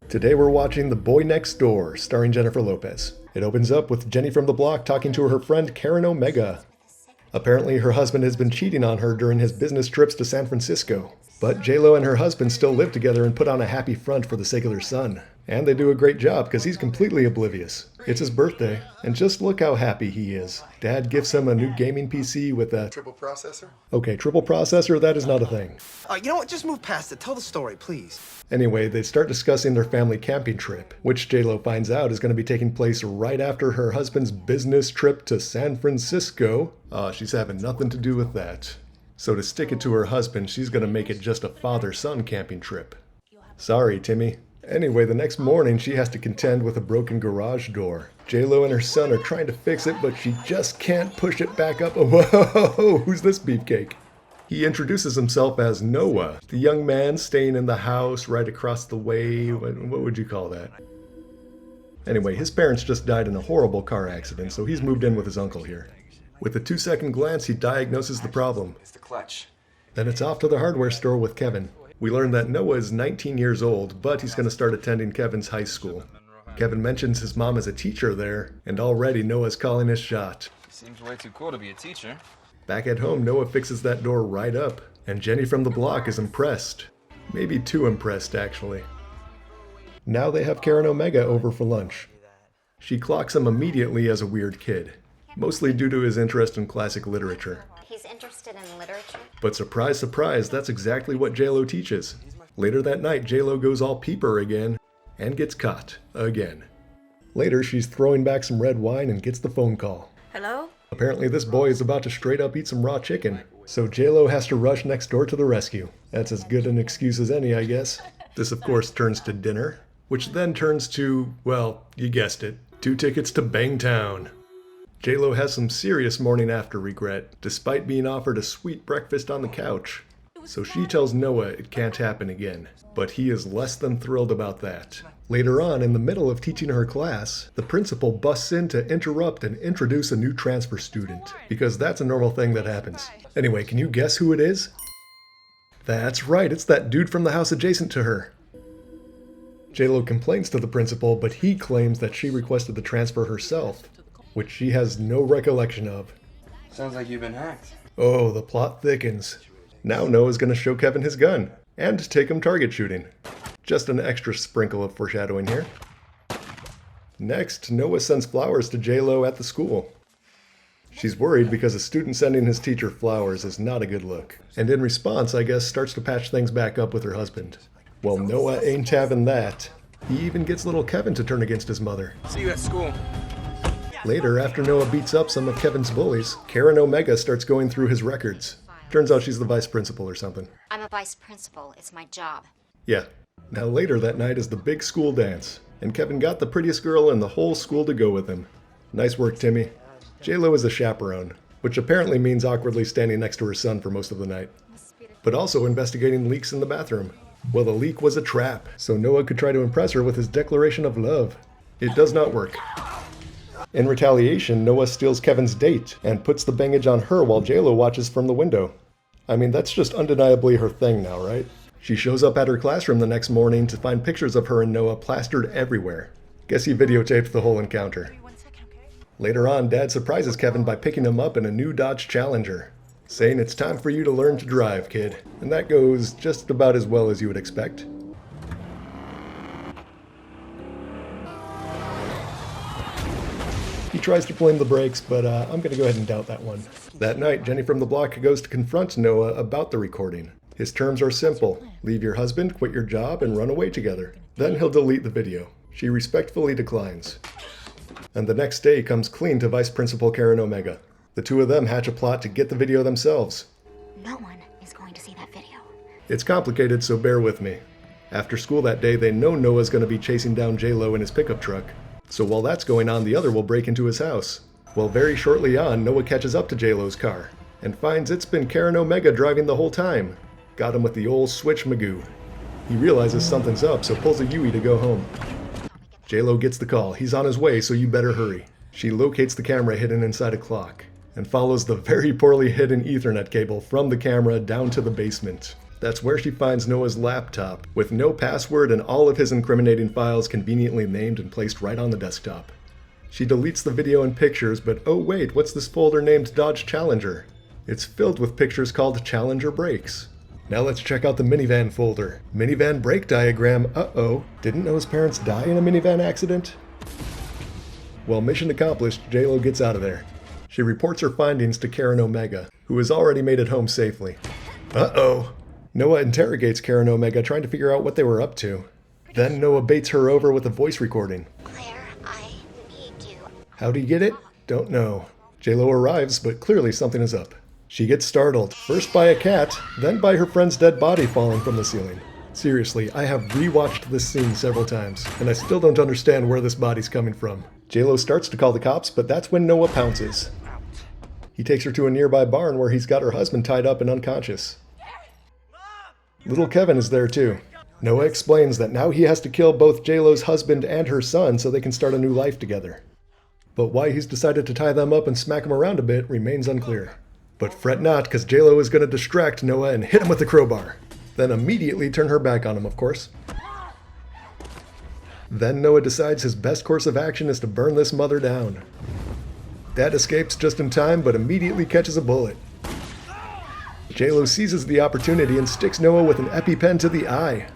Today we're watching The Boy Next Door, starring Jennifer Lopez. It opens up with Jenny from the block talking to her friend Karen Omega. Apparently her husband has been cheating on her during his business trips to San Francisco. But J-Lo and her husband still live together and put on a happy front for the sake of their son. And they do a great job because he's completely oblivious. It's his birthday, and just look how happy he is. Dad gifts him a new gaming PC with a... Triple processor? Okay, triple processor, that is not a thing. You know what? Just move past it. Tell the story, please. Anyway, they start discussing their family camping trip, which J-Lo finds out is going to be taking place right after her husband's business trip to San Francisco. She's having nothing to do with that. So to stick it to her husband, she's going to make it just a father-son camping trip. Sorry, Timmy. Anyway, the next morning, she has to contend with a broken garage door. J-Lo and her son are trying to fix it, but she just can't push it back up. Whoa, who's this beefcake? He introduces himself as Noah, the young man staying in the house right across the way. What would you call that? Anyway, his parents just died in a horrible car accident, so he's moved in with his uncle here. With a 2-second glance, he diagnoses the problem. It's the clutch. Then it's off to the hardware store with Kevin. We learn that Noah is 19 years old, but he's going to start attending Kevin's high school. Kevin mentions his mom is a teacher there, and already Noah's calling his shot. Seems way too cool to be a teacher. Back at home, Noah fixes that door right up, and Jenny from the block is impressed. Maybe too impressed, actually. Now they have Karen Omega over for lunch. She clocks him immediately as a weird kid, mostly due to his interest in classic literature. He's interested in literature. But surprise, surprise, that's exactly what J-Lo teaches. Later that night, J-Lo goes all peeper again, and gets caught, again. Later, she's throwing back some red wine and gets the phone call. Hello? Apparently this boy is about to straight up eat some raw chicken, so J-Lo has to rush next door to the rescue. That's as good an excuse as any, I guess. This of course turns to dinner, which then turns to, well, you guessed it, 2 tickets to Bangtown. J-Lo has some serious morning after regret, despite being offered a sweet breakfast on the couch. So she tells Noah it can't happen again, but he is less than thrilled about that. Later on, in the middle of teaching her class, the principal busts in to interrupt and introduce a new transfer student, because that's a normal thing that happens. Anyway, can you guess who it is? That's right, it's that dude from the house adjacent to her. J-Lo complains to the principal, but he claims that she requested the transfer herself, which she has no recollection of. Sounds like you've been hacked. Oh, the plot thickens. Now Noah's gonna show Kevin his gun, and take him target shooting. Just an extra sprinkle of foreshadowing here. Next, Noah sends flowers to J-Lo at the school. She's worried because a student sending his teacher flowers is not a good look, and in response, I guess, starts to patch things back up with her husband. Well, Noah ain't having that. He even gets little Kevin to turn against his mother. See you at school. Later, after Noah beats up some of Kevin's bullies, Karen Omega starts going through his records. Turns out she's the vice principal or something. I'm a vice principal. It's my job. Yeah. Now later that night is the big school dance, and Kevin got the prettiest girl in the whole school to go with him. Nice work, Timmy. J-Lo is a chaperone, which apparently means awkwardly standing next to her son for most of the night. But also investigating leaks in the bathroom. Well, the leak was a trap, so Noah could try to impress her with his declaration of love. It does not work. In retaliation, Noah steals Kevin's date and puts the bangage on her while J-Lo watches from the window. I mean, that's just undeniably her thing now, right? She shows up at her classroom the next morning to find pictures of her and Noah plastered everywhere. Guess he videotaped the whole encounter. Later on, Dad surprises Kevin by picking him up in a new Dodge Challenger, saying it's time for you to learn to drive, kid. And that goes just about as well as you would expect. He tries to blame the brakes, but I'm going to go ahead and doubt that one. That night, Jenny from the block goes to confront Noah about the recording. His terms are simple. Leave your husband, quit your job, and run away together. Then he'll delete the video. She respectfully declines. And the next day comes clean to Vice Principal Karen Omega. The two of them hatch a plot to get the video themselves. No one is going to see that video. It's complicated, so bear with me. After school that day, they know Noah's going to be chasing down J-Lo in his pickup truck. So while that's going on, the other will break into his house. Well, very shortly on, Noah catches up to J-Lo's car and finds it's been Karen Omega driving the whole time. Got him with the old switch magoo. He realizes something's up, so pulls a Yui to go home. J-Lo gets the call. He's on his way, so you better hurry. She locates the camera hidden inside a clock and follows the very poorly hidden Ethernet cable from the camera down to the basement. That's where she finds Noah's laptop, with no password and all of his incriminating files conveniently named and placed right on the desktop. She deletes the video and pictures, but oh wait, what's this folder named Dodge Challenger? It's filled with pictures called Challenger Brakes. Now let's check out the minivan folder. Minivan brake diagram, uh-oh. Didn't Noah's parents die in a minivan accident? Well, mission accomplished, J-Lo gets out of there. She reports her findings to Karen Omega, who has already made it home safely. Uh-oh. Noah interrogates Karen Omega, trying to figure out what they were up to. Then Noah baits her over with a voice recording. Claire, I need you. How'd he get it? Don't know. J-Lo arrives, but clearly something is up. She gets startled, first by a cat, then by her friend's dead body falling from the ceiling. Seriously, I have rewatched this scene several times, and I still don't understand where this body's coming from. J-Lo starts to call the cops, but that's when Noah pounces. He takes her to a nearby barn where he's got her husband tied up and unconscious. Little Kevin is there too. Noah explains that now he has to kill both J-Lo's husband and her son so they can start a new life together. But why he's decided to tie them up and smack them around a bit remains unclear. But fret not, because J-Lo is going to distract Noah and hit him with the crowbar. Then immediately turn her back on him, of course. Then Noah decides his best course of action is to burn this mother down. Dad escapes just in time, but immediately catches a bullet. J-Lo seizes the opportunity and sticks Noah with an EpiPen to the eye.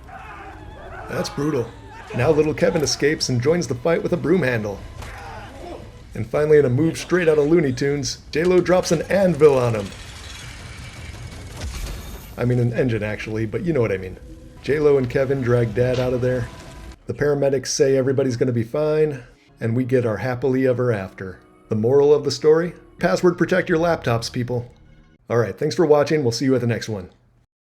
That's brutal. Now little Kevin escapes and joins the fight with a broom handle. And finally, in a move straight out of Looney Tunes, J-Lo drops an anvil on him. I mean an engine actually, but you know what I mean. J-Lo and Kevin drag Dad out of there. The paramedics say everybody's gonna be fine, and we get our happily ever after. The moral of the story? Password protect your laptops, people. Alright, thanks for watching, we'll see you at the next one.